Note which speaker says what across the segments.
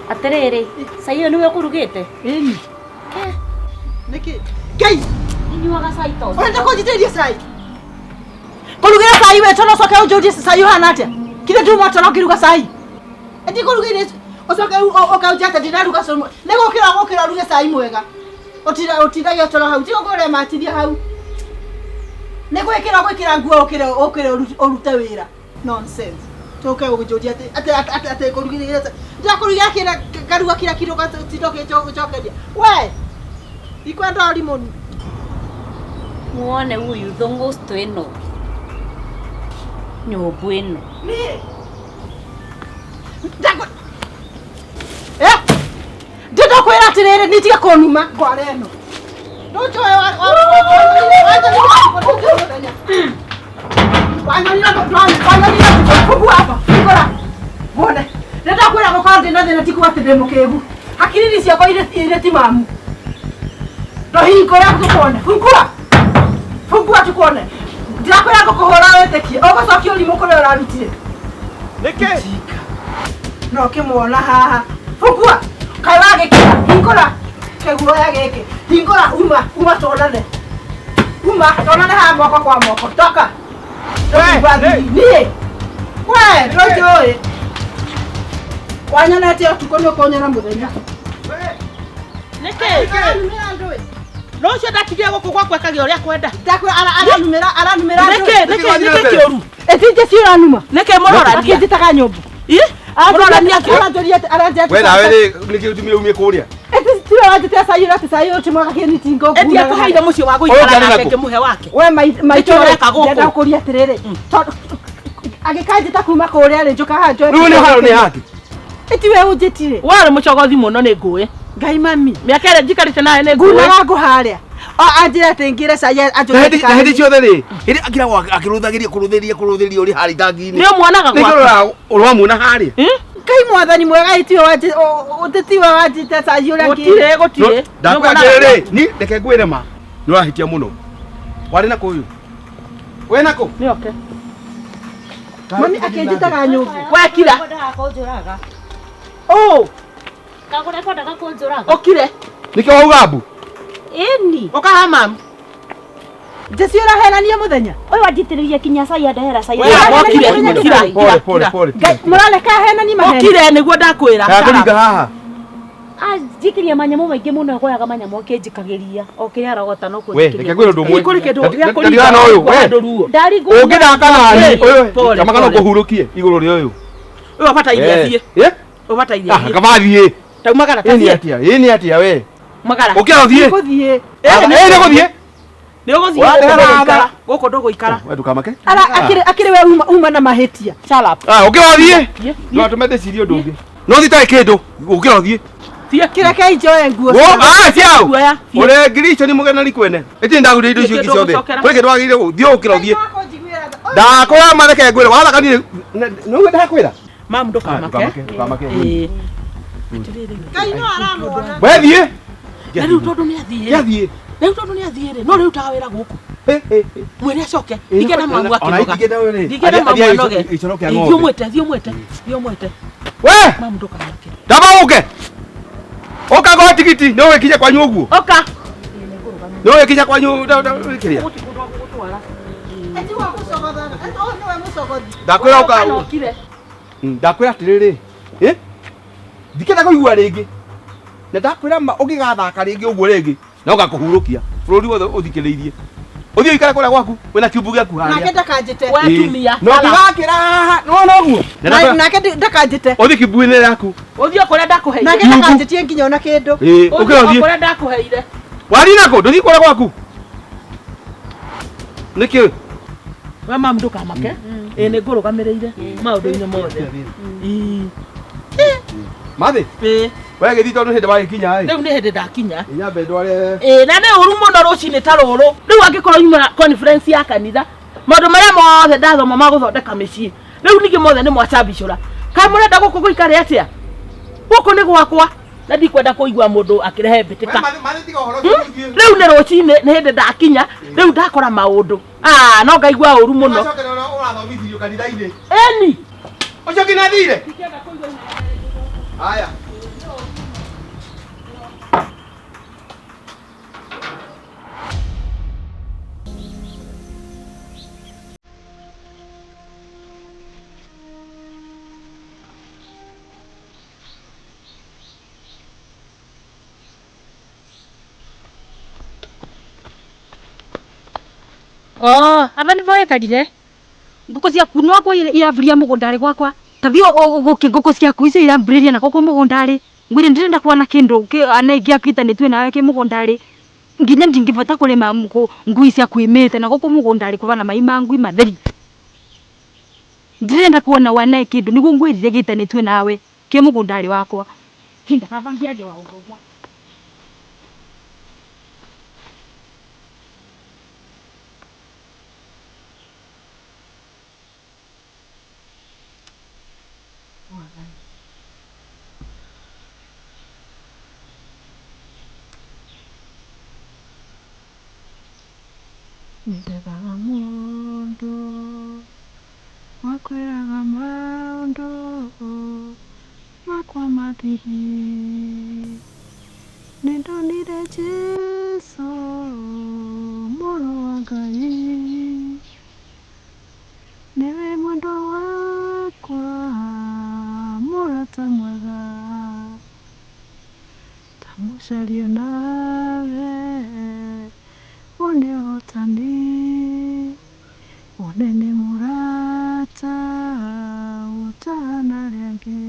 Speaker 1: Aterere, sai niwe kurugite?
Speaker 2: Eni. Niki. Ngai.
Speaker 1: Inyuaga sai tos.
Speaker 2: Wenda kujiteria sai. Kurugira sai we tono soka ujoje sai hana atia. Kile tu moto no kiruga sai. Eti kurugire osoka okaujata ndinaruga somo. Nego kira ruge sai mwega. Otira yo tono hau. Tigo gore matithia hau. Nego gwikira nguo okire orute wira. Nonsense. Toka ujoje ate kurugire. Ndakurugira kira karuga kira kiruga titoke chokedia. We. Ikwenda limoni.
Speaker 1: Muone huyu thongosto eno. Nyobu eno.
Speaker 2: Ni. Ndiko kwera tirere nitiga konuma kwa reno. Ndocho hapa. Bone. Ndenda kwera gukande na thina tiku ati demokebu. Hakiri cia kwa ile timamu. Rohingo yako kuone. Fungua tukone. Ndirakwera gukuhora wetekie. Ogocokio urimu kuri urarutire.
Speaker 3: Niki?
Speaker 2: No kimuona haha. Fungua. Kai wage kira. Hingura. Keguo ya geke. Hingura uma tonane. Tonane ha moko kwa moko. Toka. Ni. We, rojo. Wanyana ati tukono konyana muthenya.
Speaker 3: Niki? No cio ndakiria guku gwakwa kagia uria kwenda.
Speaker 2: Ndakwe aranumira.
Speaker 3: Niki kioru.
Speaker 2: Etinje cio ranuma.
Speaker 3: Niki morora
Speaker 2: ndia. Akitaka nyombo.
Speaker 3: Morora ndia kio.
Speaker 2: Aranja.
Speaker 4: We nawe niki utumire umie kuria.
Speaker 2: Eti tio wajite sayo utimwa kini tingo.
Speaker 3: Eti akuheire mucio wa guikara nake ngimuhe wake.
Speaker 2: We maitore
Speaker 3: reka guku.
Speaker 2: Ndenda kuria tiriri. Agikajita kuma kuria ri njuka hanjo.
Speaker 4: Riu ni haro ni haki.
Speaker 2: Eti we unjitire.
Speaker 3: Wari mucogothi muno ni nguwe.
Speaker 2: Ngai mami.
Speaker 3: Miakere njikarite nawe ni nguwe.
Speaker 2: Nguna wangu haria. Anjira tengire saya ajoka.
Speaker 4: Hindi ciothe ri. Hindi akira kuruthiria uri hari tangi-ini.
Speaker 3: Ni mwonaga kwa.
Speaker 4: Nikirora urwamuna hari.
Speaker 2: Kai mwathani mwega itio waje utetiwa wajite saya uria ngi.
Speaker 3: Gutire.
Speaker 4: Ndakwagire ni reke ngwire ma. Nurahitia muno. Wari nako uyu. We nako?
Speaker 3: Ni okay.
Speaker 2: Mami akenjitaga nyumbu.
Speaker 3: Wekira.
Speaker 1: Konjuraga.
Speaker 3: Oh.
Speaker 1: Kagora kwenda konjuraga.
Speaker 3: Okire.
Speaker 4: Niki wauga mbu?
Speaker 1: Eni.
Speaker 3: Okaha mam.
Speaker 2: Jesi uraherania muthenya.
Speaker 1: Oy wajitiriria kinya sai ndehera sai.
Speaker 4: Pole.
Speaker 2: Murale ka henani maheni.
Speaker 3: Okire niguo ndakwira.
Speaker 4: Kuringa haha.
Speaker 1: Jikiria manyamu maingi muno goyaga manyamu kinjikagiria. Okire arogota no
Speaker 4: We, reke ngwire undu umwe.
Speaker 3: Kuri kindu gya kuri.
Speaker 4: Ndigana uyu, we.
Speaker 1: Ndarigu.
Speaker 4: Ungithaka nani?
Speaker 3: Pole.
Speaker 4: Kama kana kuhurukie iguru ri uyu.
Speaker 3: Uyu abata iria thie. Ubata iria.
Speaker 4: Kama thie.
Speaker 3: Taumagara
Speaker 4: tathie. Ini atia we.
Speaker 3: Magara.
Speaker 4: Ukira thie.
Speaker 2: Kuthie.
Speaker 4: Ni guthie.
Speaker 3: Ni guthie. Goko ndogo ikara.
Speaker 4: We ndukamake.
Speaker 2: Akire we uma na mahetia.
Speaker 3: Shut up.
Speaker 4: Ukira thie. No tumete cirio ndungi. No thitai kindu. Ukira thie.
Speaker 3: Thie.
Speaker 2: Kira kai joe nguo.
Speaker 4: Ciao. Ore ngiricho ni mugena likwene. Eti ndagure indo icio ciothe. Kuri kindu agire guthie ukira thie. Ndakora mareke ngwire wathakanire. No ndakwira.
Speaker 3: Mam ndukamake.
Speaker 2: Kai no aramuona.
Speaker 4: We thie.
Speaker 3: Riu tondu ni athie.
Speaker 4: Thie.
Speaker 3: Riu tondu ni athie ri. No riu taga wira guku. Mwene acoke. Igena mamu akinoga. Igena mamu anoge. Thio mwete.
Speaker 4: We.
Speaker 3: Mam ndukamake.
Speaker 4: Ndaba uke. Oka go tikiti no wekije kwa nyugu.
Speaker 3: Oka.
Speaker 4: No wekije kwa nyugu kiria.
Speaker 2: Eti wa kusogoda. Eti no we musogoda.
Speaker 4: Ndakwira uka. Ndakwira tiriri. Dikena ko igua ringi. Na ndakwira ma ugigathaka ringi uguo ringi. Na ugakuhurukia. Bururi wothe uthikiriirie. Uthio ikara kora gwaku wena kiumbu giaku haria.
Speaker 2: Nake ndakanjite.
Speaker 3: Watumia.
Speaker 4: No ngakira no guo.
Speaker 2: Nake ndakanjite.
Speaker 4: Uthi kibuine yaku.
Speaker 3: Uthio kore ndakuheire.
Speaker 2: Nake ndakanjitie nginya ona kindu.
Speaker 4: Ukira uthie.
Speaker 3: Kore ndakuheire.
Speaker 4: Wari nako nduthi kora gwaku. Niki
Speaker 3: We mam ndukamake. Ni ngurugamirire maundu-ini mothe.
Speaker 4: Mathi. We githito no hindi wagikinya
Speaker 3: Riu ni hindi ndakinya.
Speaker 4: Nyambe ndware.
Speaker 3: Na ni uru muno rucini ta ruru. Riu angikorwo yuma conference ya kanitha. Maundu maria mothe ndathoma ma guthondeka micii. Riu ningi mothe ni mwacambicura. Kai murenda guku guikare atia? Guku ni gwakwa. Na ndikwenda kuigua mundu akirehe mbitika. Riu ni rucini ni hindi ndakinya. Riu ndakora maundu. No ngaigua uru muno.
Speaker 4: Urathomithirio kanitha-ini.
Speaker 3: Eni.
Speaker 4: Ucio kina thire. Haya.
Speaker 1: Ava nĩ voekarire ngũkũ ciaku no kwa iravuria mũgũndarĩ gwakwa tathio gũkĩ ngũkũ ciaku icio irambũrĩria na gũkũ mũgũndarĩ ngwĩre ndĩrenda kuona kĩndũ anaigiakitanĩtue nawe kĩ mũgũndarĩ nginya ndingĩbota kũrĩma ngui cia kwĩmĩte na gũkũ mũgũndarĩ kũva na mai ma ngui matheri ndĩrenda kuona wanae kĩndũ nĩguo ngwĩrire gĩtanĩtue nawe kĩ mũgũndarĩ wakwa ndakavangia andũ wa ũguo Nĩndevaga mũndũ wakwĩraga maũndũ makwa mathiri nĩndonire Jesũ mũrũ wa Ngai nĩwe mwendwa wakwa mũrata mwega tamũcario nawe wone ũhotani wone nĩ mũrata ũtana rĩangĩ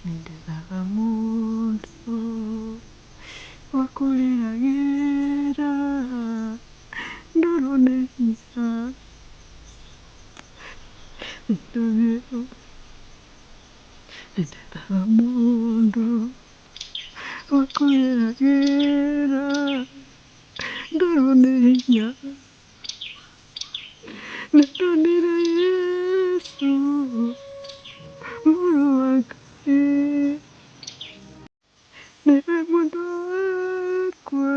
Speaker 1: nĩndethaga mũndũ wa kũrĩragĩra ndũrũ nĩ hinya nĩndethaga mũndũ wa kũrĩragĩra ndũrũ nĩ hinya nĩndonire Yesu mũrũ wa Ngai nĩwe mwendwa wakwa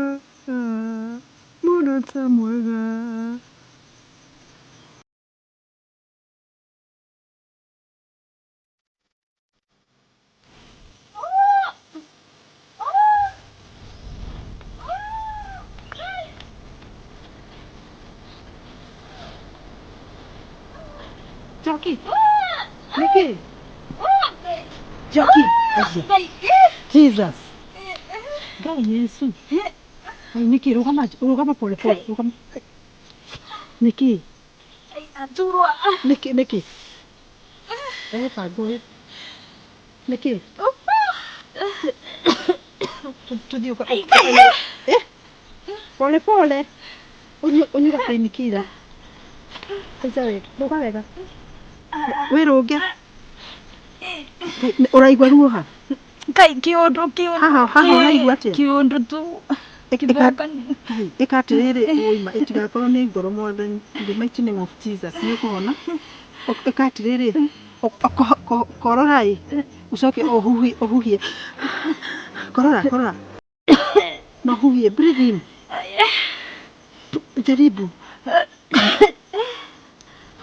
Speaker 1: mũrata mwega Jockey. Nikki. Jockey. Jesus. Ngai Yesu. Ai Nikki rugama pole pole. Rugama. Nikki. Aturwa. Nikki. Pago. Nikki. Tudio ka. Pole pole. Unyuka klinikira. Aizawe, ruga wega. Wirunge uraigua ruoha
Speaker 5: Ngai kĩũndũ
Speaker 1: haha uraigua atĩa
Speaker 5: kĩũndũ tu
Speaker 1: ĩka atĩrĩrĩ ũima ĩtigakorwo nĩ ngoro mwathani the mighty name of Jesus nĩũkũhona ĩka atĩrĩrĩ kororai ucoke ũhuhie korora no huhie breathe in jaribu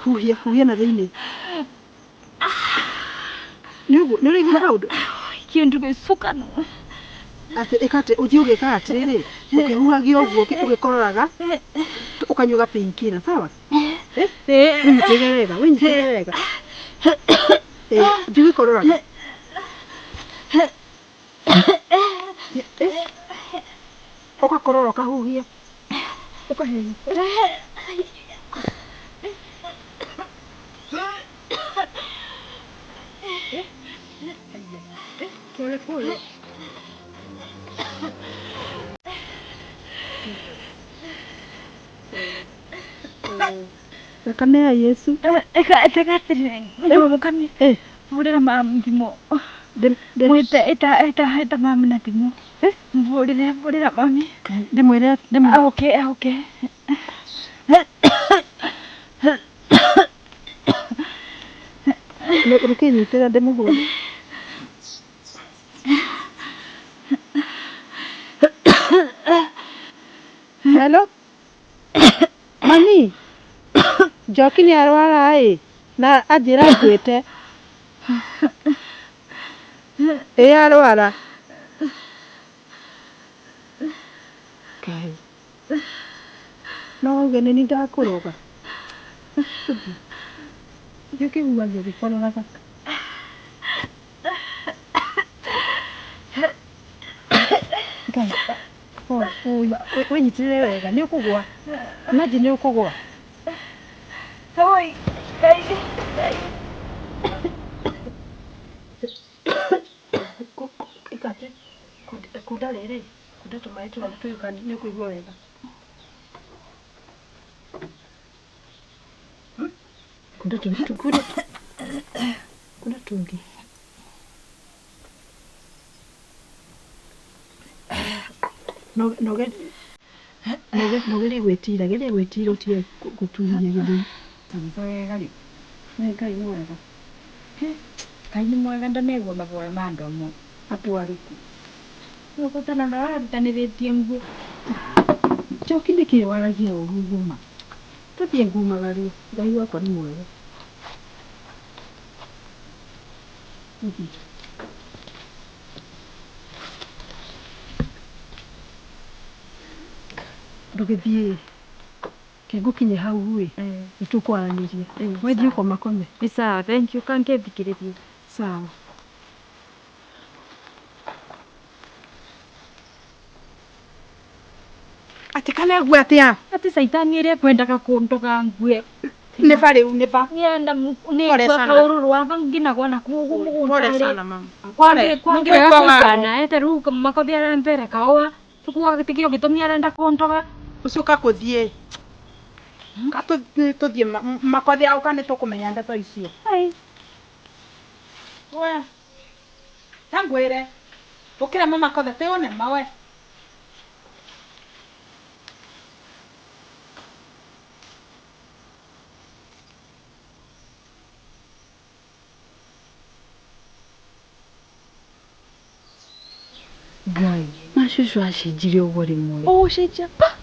Speaker 1: huhia na thĩinĩ nĩ ũraigua kaũndũ
Speaker 5: kĩũndũ gĩcukanu
Speaker 1: ĩka atĩ ũthiĩ ũgĩka atĩrĩrĩ ũkĩhuhagia ũguo ũgĩkororaga ũkanyua gapainkiller sawa wĩnyitĩrĩre wega thiĩ ũgĩkororaga ũgakorora ũkahuhia ũkahenya pole pole thakame ya Yesu
Speaker 5: ĩgatĩrĩ nĩguo mũkami vurĩra mamu thimũ mwĩte ĩta mami na thimũ vurĩra mami
Speaker 1: ndĩmwĩre
Speaker 5: okay
Speaker 1: rũkĩnyitĩra ndĩmũhũre hello mami Joki nĩ arwara na anjĩra akuĩte
Speaker 2: arwara. Kai. No gene ni ndakuroga. Yuki uwaje bikono naka. Kai. We nyitire wega ni ukugwa. Naji ni ukugwa.
Speaker 5: Thôi, cái
Speaker 2: Ikate. Kuda rere. Kuda tomato na tuka ni kuigwa wega. Kuda kuda. Kuda tungi. Nogere gwetira utie guturie githu.
Speaker 1: Ngai mwega. Ngai ni mwega ndanegwo mavoya ma andũ amwe.
Speaker 2: Atwariku.
Speaker 1: Ũgũtana na warutanĩrĩtie nguo.
Speaker 2: Choki nĩkĩ waragia ũru nguma. Tũthiĩ ngumagario. Ngai wakwa nĩ mwega. Ndũgĩthiĩ kĩngũkinye hau ĩ nĩtũkwaranĩria wethiĩ ũkoma kome.
Speaker 1: Nĩ sawa, thank you, kangĩthikĩrĩria.
Speaker 2: Sawa. Atĩ kana ngue atĩa?
Speaker 1: Ati caitani ĩrĩa kwendaga kũndoga ngue.
Speaker 2: Nĩ barĩ u nĩ ba.
Speaker 1: Nienda
Speaker 2: Pole sana.
Speaker 1: kaũrũrũ waka nginagwo na kuogu
Speaker 2: Pole sana
Speaker 1: mũgũnda.
Speaker 2: mama.
Speaker 1: Kwangĩrega kũigana ete rĩu makothi arambere kaoa. Tukuaga gĩtigio gĩtũmi arenda kũndoga.
Speaker 2: Ucoka kũthiĩ. Tũthiĩ makothi ao kana nĩtũkũmenya ndeto icio.
Speaker 1: Hai.
Speaker 2: We. Tangwĩre. Ũkĩra mama kothe tĩone mawe.
Speaker 6: Ngai, macũcũ acenjire ũguo rĩmwe.
Speaker 2: Ũcenjia pa.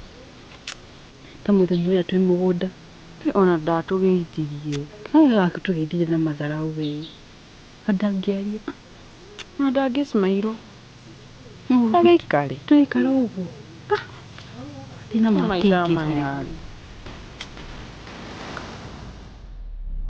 Speaker 6: Ta mũthenya ũrĩa twĩ mũgũnda. Ona ndatũgeithirie. Kaĩ gakĩtũgeithirie na matharaũ we. Ndangĩaria. Na ndangĩsmairwo. Agĩikare. Tũikara ũguo. Ndina makĩingĩ.